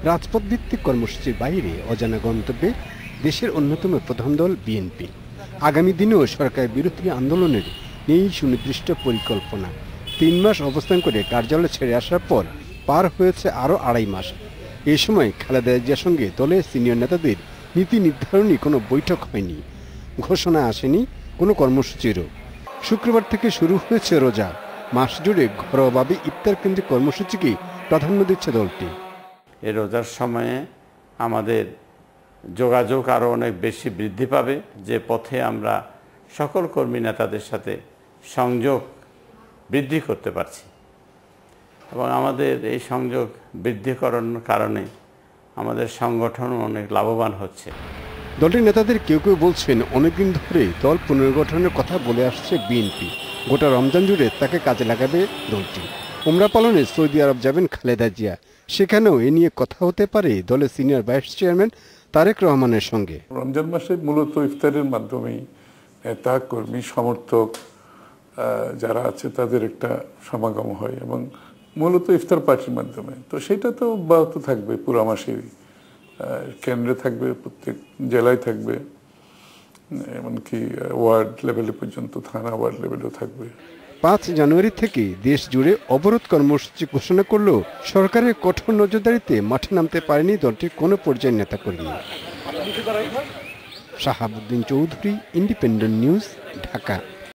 রাজপথ ভিত্তিক কর্মসূচির বাইরে অজানা গন্তব্যে দেশের অন্যতম প্রধান দল বিএনপি। আগামী দিনেও সরকার বিরোধী আন্দোলনের নেই সুনির্দিষ্ট পরিকল্পনা। ৩ মাস অবস্থান করে কার্যালয় ছেড়ে আসার পর পার হয়েছে আরও ২.৫ মাস। এই সময় খালেদা জিয়ার সঙ্গে দলের সিনিয়র নেতাদের নীতি নির্ধারণী কোনো বৈঠক হয়নি, ঘোষণা আসেনি কোনো কর্মসূচিরও। শুক্রবার থেকে শুরু হয়েছে রোজা মাস জুড়ে ঘরোয়াভাবে ইফতার কেন্দ্রিক কর্মসূচিকে প্রাধান্য দিচ্ছে দলটি। এই রোজার সময়ে আমাদের যোগাযোগ আরও অনেক বেশি বৃদ্ধি পাবে, যে পথে আমরা সকল কর্মী নেতাদের সাথে সংযোগ বৃদ্ধি করতে পারছি এবং আমাদের এই সংযোগ বৃদ্ধি করানোর কারণে আমাদের সংগঠন অনেক লাভবান হচ্ছে। দলটির নেতাদের কেউ কেউ বলছেন অনেকদিন ধরে দল পুনর্গঠনের কথা বলে আসছে বিএনপি। গোটা রমজান জুড়ে তাকে কাজে লাগাবে দলটি। উমরা পালনে সৌদি আরব যাবেন খালেদা জিয়া, সেখানেও এ নিয়ে কথা হতে পারে দলের সিনিয়র ভাইস চেয়ারম্যান তারেক রহমানের সঙ্গে। রমজান মাসে মূলত ইফতারের মাধ্যমেই নেতা কর্মী সমর্থক যারা আছে তাদের একটা সমাগম হয় এবং মূলত ইফতার পার্টির মাধ্যমে। তো সেটা তো অব্যাহত থাকবে পুরো মাসেই, কেন্দ্রে থাকবে, প্রত্যেক জেলায় থাকবে, এমনকি ওয়ার্ড লেভেলে পর্যন্ত, থানা ওয়ার্ড লেভেলেও থাকবে। ৫ জানুয়ারি থেকে দেশ জুড়ে অবরোধ কর্মসূচি ঘোষণা করলেও সরকারের কঠোর নজরদারিতে মাঠে নামতে পারেনি দলটির কোনো পর্যায়ের নেতাকর্মী। Shahabuddin Chowdhury, independent news, Dhaka.